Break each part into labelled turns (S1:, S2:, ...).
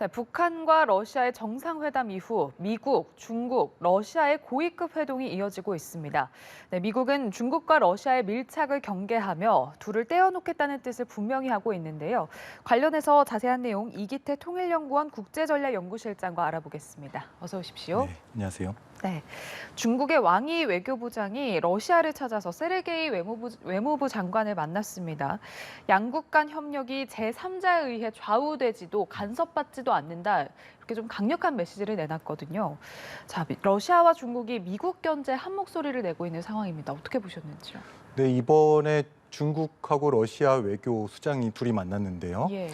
S1: 네, 북한과 러시아의 정상회담 이후 미국, 중국, 러시아의 고위급 회동이 이어지고 있습니다. 네, 미국은 중국과 러시아의 밀착을 경계하며 둘을 떼어놓겠다는 뜻을 분명히 하고 있는데요. 관련해서 자세한 내용 이기태 통일연구원 국제전략연구실장과 알아보겠습니다. 어서 오십시오.
S2: 네, 안녕하세요.
S1: 네, 중국의 왕이 외교부장이 러시아를 찾아서 세르게이 외무부 장관을 만났습니다. 양국 간 협력이 제3자에 의해 좌우되지도 간섭받지도 않는다. 이렇게 좀 강력한 메시지를 내놨거든요. 자, 러시아와 중국이 미국 견제 한 목소리를 내고 있는 상황입니다. 어떻게 보셨는지요?
S2: 네, 이번에 중국하고 러시아 외교 수장이 둘이 만났는데요.
S1: 예.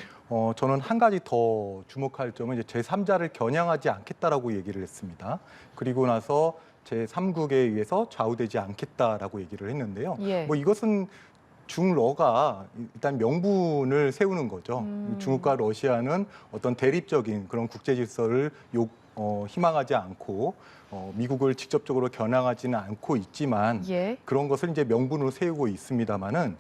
S2: 저는 한 가지 더 주목할 점은 이제 제3자를 겨냥하지 않겠다라고 얘기를 했습니다. 그리고 나서 제3국에 의해서 좌우되지 않겠다라고 얘기를 했는데요.
S1: 예.
S2: 뭐 이것은 중러가 일단 명분을 세우는 거죠. 중국과 러시아는 어떤 대립적인 그런 국제 질서를 희망하지 않고 미국을 직접적으로 겨냥하지는 않고 있지만
S1: 예.
S2: 그런 것을 이제 명분으로 세우고 있습니다만은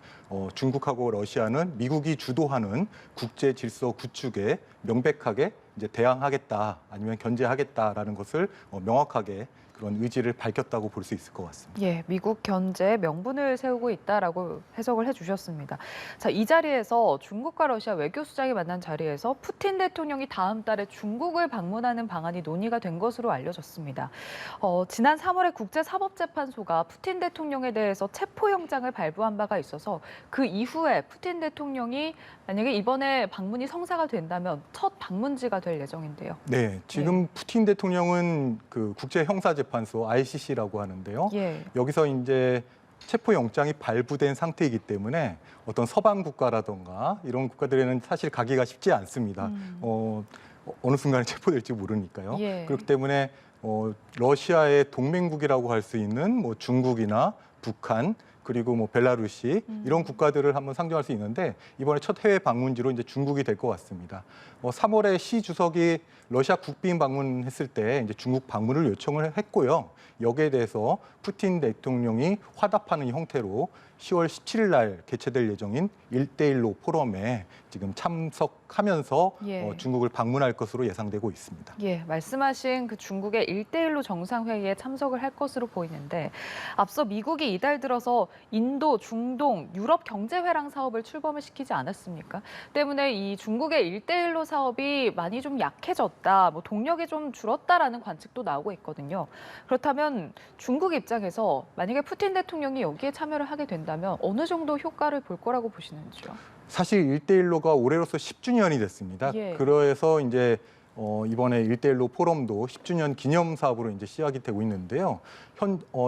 S2: 중국하고 러시아는 미국이 주도하는 국제 질서 구축에 명백하게 이제 대항하겠다 아니면 견제하겠다라는 것을 명확하게 그런 의지를 밝혔다고 볼 수 있을 것 같습니다.
S1: 예, 미국 견제에 명분을 세우고 있다라고 해석을 해주셨습니다. 자, 이 자리에서 중국과 러시아 외교수장이 만난 자리에서 푸틴 대통령이 다음 달에 중국을 방문하는 방안이 논의가 된 것으로 알려졌습니다. 지난 3월에 국제사법재판소가 푸틴 대통령에 대해서 체포영장을 발부한 바가 있어서 그 이후에 푸틴 대통령이 만약에 이번에 방문이 성사가 된다면 첫 방문지가 될 예정인데요.
S2: 네, 지금 푸틴 대통령은 그 국제형사재판소 ICC라고 하는데요.
S1: 예.
S2: 여기서 이제 체포영장이 발부된 상태이기 때문에 어떤 서방 국가라던가 이런 국가들에는 사실 가기가 쉽지 않습니다. 어느 순간에 체포될지 모르니까요.
S1: 예.
S2: 그렇기 때문에 러시아의 동맹국이라고 할 수 있는 뭐 중국이나 북한 그리고 뭐 벨라루시 이런 국가들을 한번 상정할 수 있는데 이번에 첫 해외 방문지로 이제 중국이 될 것 같습니다. 3월에 시 주석이 러시아 국빈 방문했을 때 이제 중국 방문을 요청을 했고요. 여기에 대해서 푸틴 대통령이 화답하는 형태로 10월 17일 날 개최될 예정인 1대1로 포럼에 지금 참석하면서
S1: 예.
S2: 중국을 방문할 것으로 예상되고 있습니다.
S1: 예, 말씀하신 그 중국의 1대1로 정상회의에 참석을 할 것으로 보이는데 앞서 미국이 이달 들어서 인도, 중동, 유럽 경제회랑 사업을 출범을 시키지 않았습니까? 때문에 이 중국의 1대1로 사업이 많이 좀 약해졌다, 뭐 동력이 좀 줄었다라는 관측도 나오고 있거든요. 그렇다면 중국 입장에서 만약에 푸틴 대통령이 여기에 참여를 하게 된다면 어느 정도 효과를 볼 거라고 보시는지요?
S2: 사실 1대1로가 올해로서 10주년이 됐습니다.
S1: 예.
S2: 그래서 이제 이번에 1대1로 포럼도 10주년 기념 사업으로 이제 시작이 되고 있는데요.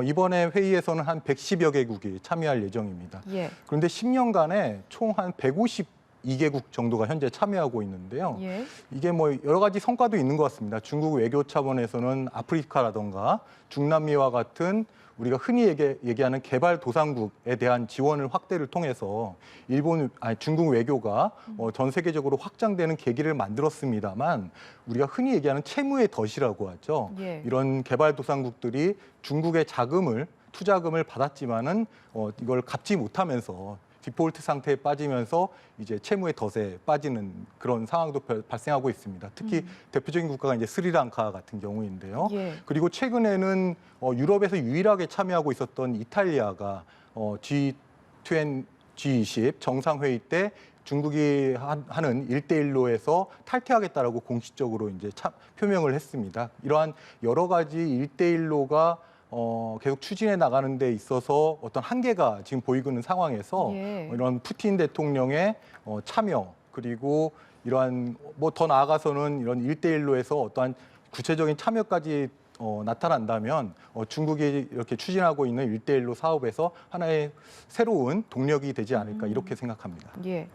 S2: 이번에 회의에서는 한 110여 개국이 참여할 예정입니다.
S1: 예.
S2: 그런데 10년간에 총 한 152개국 정도가 현재 참여하고 있는데요.
S1: 예.
S2: 이게 뭐 여러 가지 성과도 있는 것 같습니다. 중국 외교 차원에서는 아프리카라던가 중남미와 같은 우리가 흔히 얘기하는 개발도상국에 대한 지원을 확대를 통해서 중국 외교가 전 세계적으로 확장되는 계기를 만들었습니다만 우리가 흔히 얘기하는 채무의 덫이라고 하죠.
S1: 예.
S2: 이런 개발도상국들이 중국의 투자금을 받았지만은 이걸 갚지 못하면서 디폴트 상태에 빠지면서 이제 채무의 덫에 빠지는 그런 상황도 발생하고 있습니다. 특히 대표적인 국가가 이제 스리랑카 같은 경우인데요.
S1: 예.
S2: 그리고 최근에는 유럽에서 유일하게 참여하고 있었던 이탈리아가 G20 정상회의 때 중국이 하는 1대1로에서 탈퇴하겠다라고 공식적으로 이제 표명을 했습니다. 이러한 여러 가지 1대1로가 계속 추진해 나가는 데 있어서 어떤 한계가 지금 보이고 있는 상황에서
S1: 예.
S2: 이런 푸틴 대통령의 참여 그리고 이러한 뭐 더 나아가서는 이런 1대1로에서 어떠한 구체적인 참여까지 나타난다면 중국이 이렇게 추진하고 있는 1대1로 사업에서 하나의 새로운 동력이 되지 않을까 이렇게 생각합니다.
S1: 예.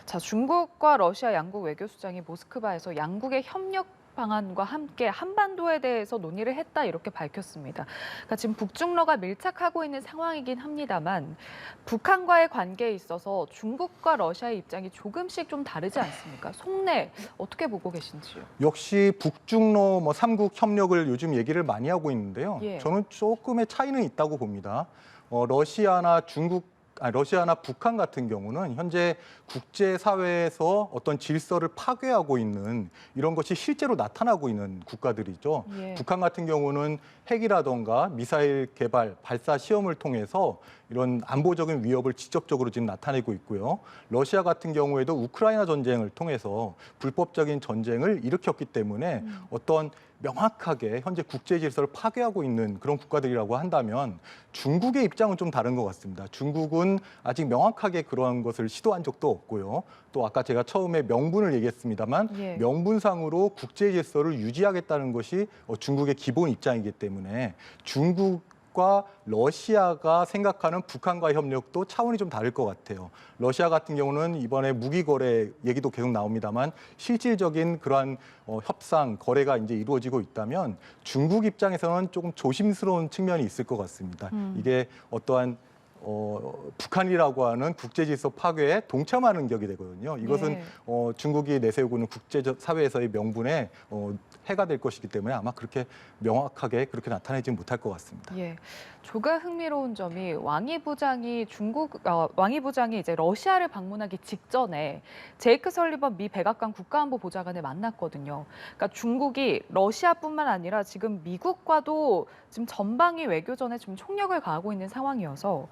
S1: 자, 중국과 러시아 양국 외교수장이 모스크바에서 양국의 협력 방안과 함께 한반도에 대해서 논의를 했다 이렇게 밝혔습니다. 그러니까 지금 북중러가 밀착하고 있는 상황이긴 합니다만 북한과의 관계에 있어서 중국과 러시아의 입장이 조금씩 좀 다르지 않습니까? 속내 어떻게 보고 계신지요?
S2: 역시 북중러 뭐 3국 협력을 요즘 얘기를 많이 하고 있는데요.
S1: 예.
S2: 저는 조금의 차이는 있다고 봅니다. 러시아나 중국 러시아나 북한 같은 경우는 현재 국제사회에서 어떤 질서를 파괴하고 있는 이런 것이 실제로 나타나고 있는 국가들이죠.
S1: 예.
S2: 북한 같은 경우는 핵이라던가 미사일 개발, 발사 시험을 통해서 이런 안보적인 위협을 직접적으로 지금 나타내고 있고요. 러시아 같은 경우에도 우크라이나 전쟁을 통해서 불법적인 전쟁을 일으켰기 때문에 어떤 명확하게 현재 국제 질서를 파괴하고 있는 그런 국가들이라고 한다면 중국의 입장은 좀 다른 것 같습니다. 중국은 아직 명확하게 그러한 것을 시도한 적도 없고요. 또 아까 제가 처음에 명분을 얘기했습니다만
S1: 예.
S2: 명분상으로 국제 질서를 유지하겠다는 것이 중국의 기본 입장이기 때문에 중국과 러시아가 생각하는 북한과의 협력도 차원이 좀 다를 것 같아요. 러시아 같은 경우는 이번에 무기 거래 얘기도 계속 나옵니다만 실질적인 그러한 협상, 거래가 이제 이루어지고 있다면 중국 입장에서는 조금 조심스러운 측면이 있을 것 같습니다. 이게 어떠한 북한이라고 하는 국제 질서 파괴에 동참하는 격이 되거든요. 이것은
S1: 예.
S2: 중국이 내세우고 있는 국제적 사회에서의 명분에 해가 될 것이기 때문에 아마 그렇게 명확하게 그렇게 나타내지는 못할 것 같습니다.
S1: 예. 조금 흥미로운 점이 왕이 부장이 왕이 부장이 이제 러시아를 방문하기 직전에 제이크 설리번 미 백악관 국가안보 보좌관을 만났거든요. 그러니까 중국이 러시아뿐만 아니라 지금 미국과도 지금 전방위 외교전에 좀 총력을 가하고 있는 상황이어서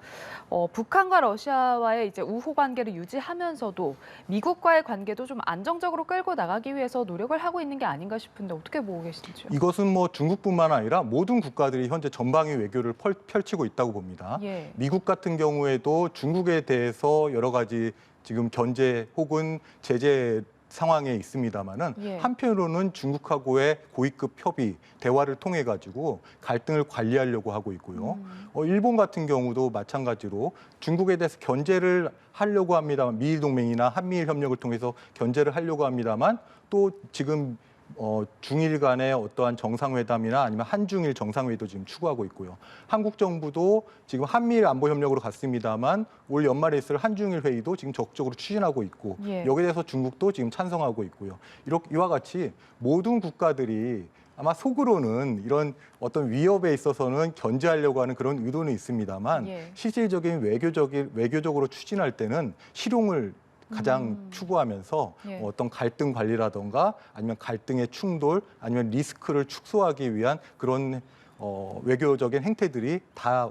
S1: 북한과 러시아와의 이제 우호 관계를 유지하면서도 미국과의 관계도 좀 안정적으로 끌고 나가기 위해서 노력을 하고 있는 게 아닌가 싶은데 어떻게 보고 계신지요?
S2: 이것은 뭐 중국뿐만 아니라 모든 국가들이 현재 전방위 외교를 펼치고 있다고 봅니다.
S1: 예.
S2: 미국 같은 경우에도 중국에 대해서 여러 가지 지금 견제 혹은 제재 상황에 있습니다만은
S1: 예.
S2: 한편으로는 중국하고의 고위급 협의, 대화를 통해 가지고 갈등을 관리하려고 하고 있고요. 일본 같은 경우도 마찬가지로 중국에 대해서 견제를 하려고 합니다만 미일 동맹이나 한미일 협력을 통해서 견제를 하려고 합니다만 또 지금 중일 간의 어떠한 정상회담이나 아니면 한중일 정상회의도 지금 추구하고 있고요. 한국 정부도 지금 한미일 안보 협력으로 갔습니다만 올 연말에 있을 한중일 회의도 지금 적극적으로 추진하고 있고
S1: 예.
S2: 여기에 대해서 중국도 지금 찬성하고 있고요. 이와 같이 모든 국가들이 아마 속으로는 이런 어떤 위협에 있어서는 견제하려고 하는 그런 의도는 있습니다만
S1: 예.
S2: 실질적인 외교적으로 추진할 때는 실용을 가장 추구하면서
S1: 예.
S2: 어떤 갈등 관리라던가 아니면 갈등의 충돌 아니면 리스크를 축소하기 위한 그런 외교적인 행태들이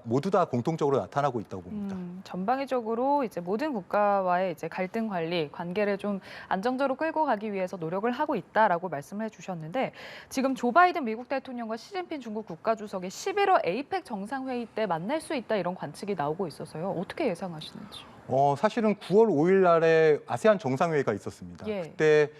S2: 모두 다 공통적으로 나타나고 있다고 봅니다.
S1: 전방위적으로 이제 모든 국가와의 이제 갈등 관리, 관계를 좀 안정적으로 끌고 가기 위해서 노력을 하고 있다라고 말씀을 해주셨는데 지금 조 바이든 미국 대통령과 시진핑 중국 국가주석이 11월 에이펙 정상회의 때 만날 수 있다 이런 관측이 나오고 있어서요. 어떻게 예상하시는지요?
S2: 사실은 9월 5일 날에 아세안 정상회의가 있었습니다.
S1: 예.
S2: 그때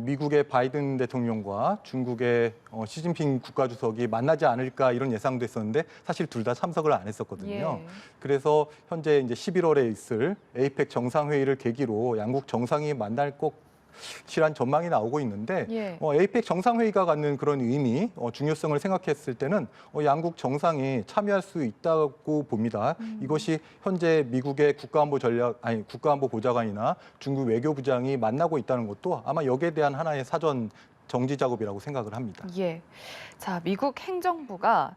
S2: 미국의 바이든 대통령과 중국의 시진핑 국가주석이 만나지 않을까 이런 예상도 했었는데 사실 둘 다 참석을 안 했었거든요.
S1: 예.
S2: 그래서 현재 이제 11월에 있을 에이펙 정상회의를 계기로 양국 정상이 만날 것이란 전망이 나오고 있는데
S1: 예.
S2: 에이펙 정상회의가 갖는 그런 의미, 중요성을 생각했을 때는 양국 정상이 참여할 수 있다고 봅니다. 이것이 현재 미국의 국가안보 보좌관이나 중국 외교부장이 만나고 있다는 것도 아마 여기에 대한 하나의 사전 정지 작업이라고 생각을 합니다.
S1: 예. 자, 미국 행정부가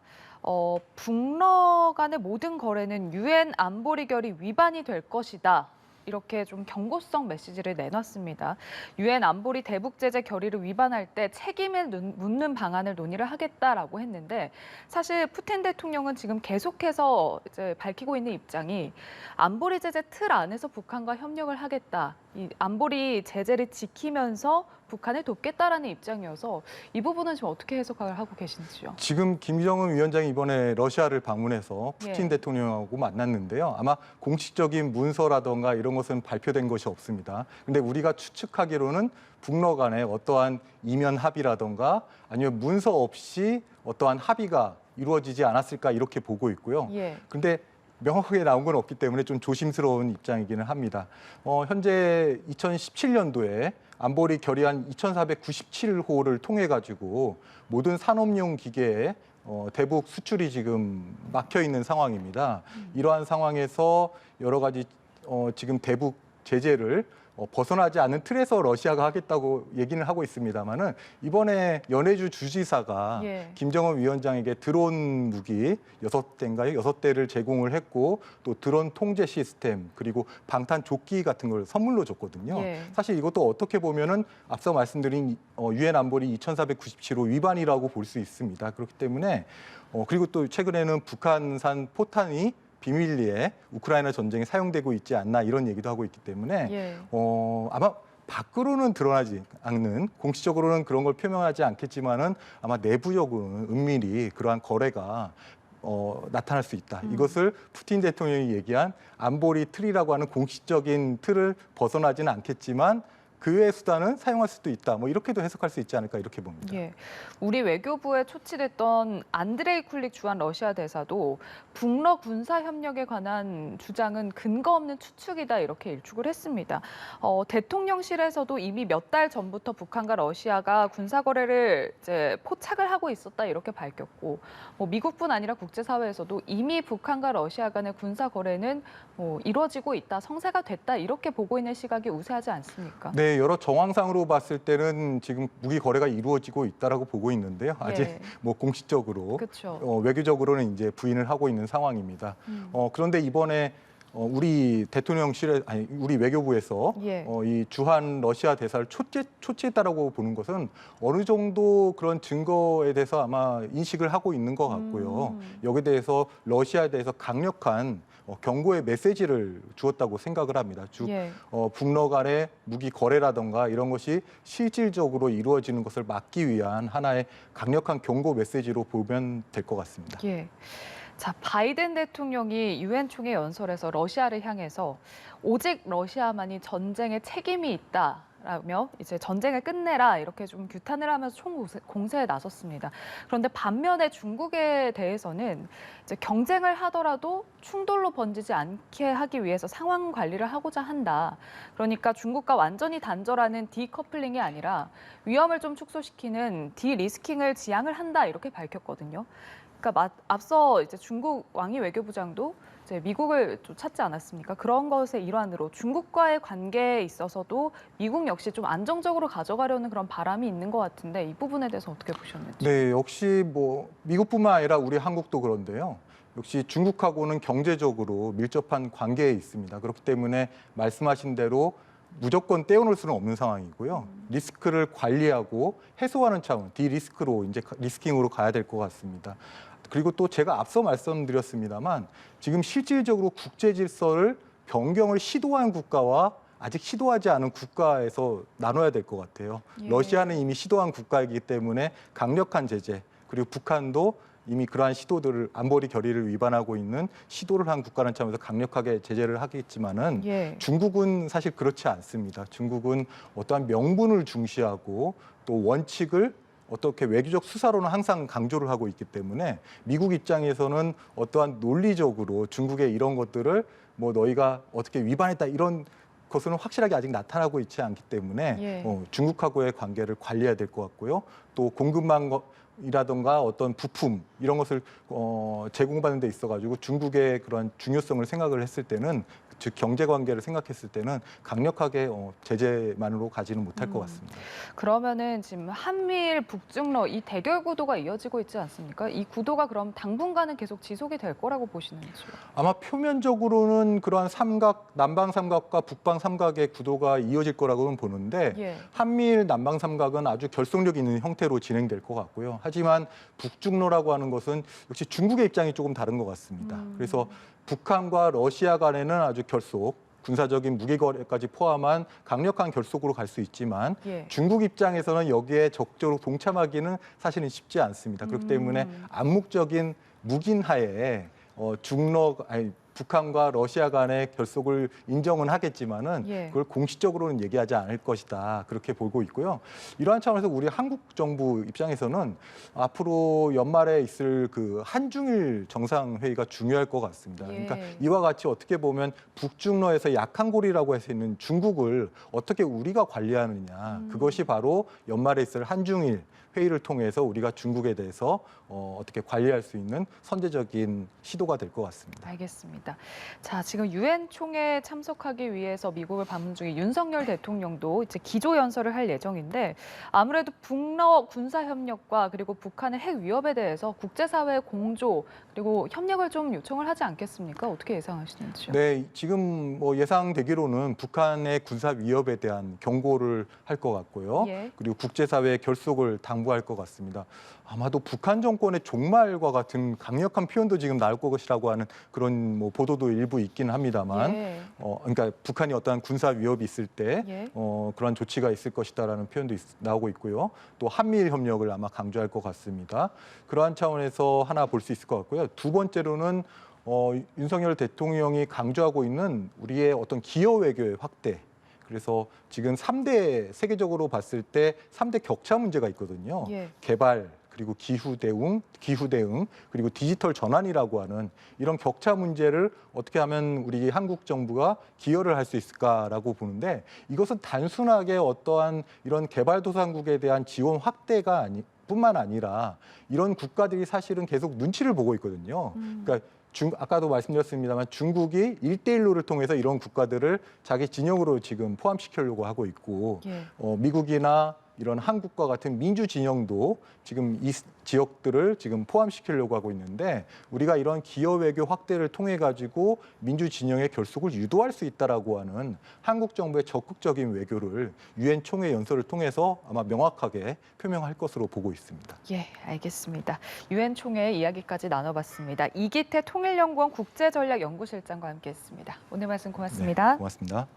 S1: 북러 간의 모든 거래는 유엔 안보리 결의 위반이 될 것이다. 이렇게 좀 경고성 메시지를 내놨습니다. 유엔 안보리 대북 제재 결의를 위반할 때 책임을 묻는 방안을 논의를 하겠다라고 했는데 사실 푸틴 대통령은 지금 계속해서 이제 밝히고 있는 입장이 안보리 제재 틀 안에서 북한과 협력을 하겠다. 이 안보리 제재를 지키면서 북한을 돕겠다라는 입장이어서 이 부분은 지금 어떻게 해석을 하고 계신지요?
S2: 지금 김정은 위원장이 이번에 러시아를 방문해서 푸틴
S1: 예.
S2: 대통령하고 만났는데요. 아마 공식적인 문서라던가 이런 것은 발표된 것이 없습니다. 근데 우리가 추측하기로는 북러 간에 어떠한 이면 합의라던가 아니면 문서 없이 어떠한 합의가 이루어지지 않았을까 이렇게 보고 있고요.
S1: 예.
S2: 근데 명확하게 나온 건 없기 때문에 좀 조심스러운 입장이기는 합니다. 현재 2017년도에 안보리 결의안 2497호를 통해 가지고 모든 산업용 기계에 대북 수출이 지금 막혀 있는 상황입니다. 이러한 상황에서 여러 가지 지금 대북 제재를 벗어나지 않는 틀에서 러시아가 하겠다고 얘기는 하고 있습니다만은 이번에 연해주 주지사가
S1: 예.
S2: 김정은 위원장에게 드론 무기 6대인가요? 6대를 제공을 했고 또 드론 통제 시스템 그리고 방탄 조끼 같은 걸 선물로 줬거든요.
S1: 예.
S2: 사실 이것도 어떻게 보면은 앞서 말씀드린 유엔 안보리 2497호 위반이라고 볼 수 있습니다. 그렇기 때문에 그리고 또 최근에는 북한산 포탄이 비밀리에 우크라이나 전쟁에 사용되고 있지 않나 이런 얘기도 하고 있기 때문에
S1: 예.
S2: 아마 밖으로는 드러나지 않는 공식적으로는 그런 걸 표명하지 않겠지만은 아마 내부적으로는 은밀히 그러한 거래가 나타날 수 있다. 이것을 푸틴 대통령이 얘기한 안보리 틀이라고 하는 공식적인 틀을 벗어나지는 않겠지만 그 외의 수단은 사용할 수도 있다. 뭐 이렇게도 해석할 수 있지 않을까 이렇게 봅니다.
S1: 예. 우리 외교부에 초치됐던 안드레이 쿨릭 주한 러시아 대사도 북러 군사 협력에 관한 주장은 근거 없는 추측이다 이렇게 일축을 했습니다. 대통령실에서도 이미 몇 달 전부터 북한과 러시아가 군사 거래를 이제 포착을 하고 있었다 이렇게 밝혔고, 미국뿐 아니라 국제사회에서도 이미 북한과 러시아 간의 군사 거래는 이루어지고 있다, 성사가 됐다 이렇게 보고 있는 시각이 우세하지 않습니까?
S2: 네, 여러 정황상으로 봤을 때는 지금 무기 거래가 이루어지고 있다라고 보고 있는데요. 아직
S1: 예.
S2: 뭐 공식적으로
S1: 그렇죠.
S2: 외교적으로는 이제 부인을 하고 있는 상황입니다. 그런데 이번에 우리 대통령실에 아니 우리 외교부에서
S1: 예.
S2: 이 주한 러시아 대사를 초치했다라고 보는 것은 어느 정도 그런 증거에 대해서 아마 인식을 하고 있는 것 같고요. 여기에 대해서 러시아에 대해서 강력한 경고의 메시지를 주었다고 생각을 합니다. 즉
S1: 예.
S2: 북러 간의 무기 거래라던가 이런 것이 실질적으로 이루어지는 것을 막기 위한 하나의 강력한 경고 메시지로 보면 될 것 같습니다.
S1: 예. 자, 바이든 대통령이 유엔 총회 연설에서 러시아를 향해서 오직 러시아만이 전쟁에 책임이 있다라며 이제 전쟁을 끝내라 이렇게 좀 규탄을 하면서 총공세에 나섰습니다. 그런데 반면에 중국에 대해서는 이제 경쟁을 하더라도 충돌로 번지지 않게 하기 위해서 상황 관리를 하고자 한다. 그러니까 중국과 완전히 단절하는 디커플링이 아니라 위험을 좀 축소시키는 디리스킹을 지향을 한다 이렇게 밝혔거든요. 그러니까 앞서 이제 중국 왕이 외교부장도 이제 미국을 좀 찾지 않았습니까? 그런 것의 일환으로 중국과의 관계에 있어서도 미국 역시 좀 안정적으로 가져가려는 그런 바람이 있는 것 같은데 이 부분에 대해서 어떻게 보셨는지?
S2: 네, 역시 뭐 미국뿐만 아니라 우리 한국도 그런데요. 역시 중국하고는 경제적으로 밀접한 관계에 있습니다. 그렇기 때문에 말씀하신 대로 무조건 떼어놓을 수는 없는 상황이고요. 리스크를 관리하고 해소하는 차원, 디리스크로 이제 리스킹으로 가야 될 것 같습니다. 그리고 또 제가 앞서 말씀드렸습니다만 지금 실질적으로 국제 질서를 변경을 시도한 국가와 아직 시도하지 않은 국가에서 나눠야 될 것 같아요.
S1: 예.
S2: 러시아는 이미 시도한 국가이기 때문에 강력한 제재, 그리고 북한도 이미 그러한 시도들을 안보리 결의를 위반하고 있는 시도를 한 국가라는 차원에서 강력하게 제재를 하겠지만은
S1: 예.
S2: 중국은 사실 그렇지 않습니다. 중국은 어떠한 명분을 중시하고 또 원칙을 어떻게 외교적 수사로는 항상 강조를 하고 있기 때문에 미국 입장에서는 어떠한 논리적으로 중국의 이런 것들을 뭐 너희가 어떻게 위반했다 이런 것은 확실하게 아직 나타나고 있지 않기 때문에
S1: 예.
S2: 중국하고의 관계를 관리해야 될 것 같고요. 또 공급망 이라든가 어떤 부품 이런 것을 제공받는 데 있어가지고 중국의 그런 중요성을 생각을 했을 때는 즉 경제 관계를 생각했을 때는 강력하게 제재만으로 가지는 못할 것 같습니다.
S1: 그러면은 지금 한미일 북중러 이 대결 구도가 이어지고 있지 않습니까? 이 구도가 그럼 당분간은 계속 지속이 될 거라고 보시는지요?
S2: 아마 표면적으로는 그러한 삼각, 남방 삼각과 북방 삼각의 구도가 이어질 거라고는 보는데
S1: 예.
S2: 한미일 남방 삼각은 아주 결속력 있는 형태로 진행될 것 같고요. 하지만 북중러라고 하는 것은 역시 중국의 입장이 조금 다른 것 같습니다. 그래서 북한과 러시아 간에는 아주 결속, 군사적인 무기 거래까지 포함한 강력한 결속으로 갈 수 있지만
S1: 예.
S2: 중국 입장에서는 여기에 적극적으로 동참하기는 사실은 쉽지 않습니다. 그렇기 때문에 암묵적인 묵인하에 북한과 러시아 간의 결속을 인정은 하겠지만은
S1: 예.
S2: 그걸 공식적으로는 얘기하지 않을 것이다. 그렇게 보고 있고요. 이러한 차원에서 우리 한국 정부 입장에서는 앞으로 연말에 있을 그 한중일 정상회의가 중요할 것 같습니다.
S1: 예.
S2: 그러니까 이와 같이 어떻게 보면 북중러에서 약한 고리라고 할 수 있는 중국을 어떻게 우리가 관리하느냐. 그것이 바로 연말에 있을 한중일 회의를 통해서 우리가 중국에 대해서 어떻게 관리할 수 있는 선제적인 시도가 될 것 같습니다.
S1: 알겠습니다. 알겠습니다. 자, 지금 유엔 총회에 참석하기 위해서 미국을 방문 중인 윤석열 대통령도 이제 기조 연설을 할 예정인데 아무래도 북러 군사 협력과 그리고 북한의 핵 위협에 대해서 국제사회의 공조 그리고 협력을 좀 요청을 하지 않겠습니까? 어떻게 예상하시는지요?
S2: 네, 지금 뭐 예상되기로는 북한의 군사 위협에 대한 경고를 할 것 같고요.
S1: 예.
S2: 그리고 국제사회의 결속을 당부할 것 같습니다. 아마도 북한 정권의 종말과 같은 강력한 표현도 지금 나올 것이라고 하는 그런 뭐 보도도 일부 있기는 합니다만,
S1: 예.
S2: 그러니까 북한이 어떠한 군사 위협이 있을 때
S1: 예.
S2: 그런 조치가 있을 것이다라는 표현도 나오고 있고요. 또 한미일 협력을 아마 강조할 것 같습니다. 그러한 차원에서 하나 볼 수 있을 것 같고요. 두 번째로는 윤석열 대통령이 강조하고 있는 우리의 어떤 기여 외교의 확대. 그래서 지금 3대 세계적으로 봤을 때 3대 격차 문제가 있거든요.
S1: 예.
S2: 개발, 그리고 기후 대응, 그리고 디지털 전환이라고 하는 이런 격차 문제를 어떻게 하면 우리 한국 정부가 기여를 할 수 있을까라고 보는데 이것은 단순하게 어떠한 이런 개발도상국에 대한 지원 확대가 뿐만 아니라 이런 국가들이 사실은 계속 눈치를 보고 있거든요. 그러니까 아까도 말씀드렸습니다만 중국이 1대1로를 통해서 이런 국가들을 자기 진영으로 지금 포함시키려고 하고 있고
S1: 예.
S2: 미국이나 이런 한국과 같은 민주 진영도 지금 이 지역들을 지금 포함시키려고 하고 있는데 우리가 이런 기여 외교 확대를 통해 가지고 민주 진영의 결속을 유도할 수 있다라고 하는 한국 정부의 적극적인 외교를 유엔 총회 연설을 통해서 아마 명확하게 표명할 것으로 보고 있습니다.
S1: 예, 알겠습니다. 유엔 총회 이야기까지 나눠봤습니다. 이기태 통일연구원 국제전략연구실장과 함께했습니다. 오늘 말씀 고맙습니다.
S2: 네, 고맙습니다.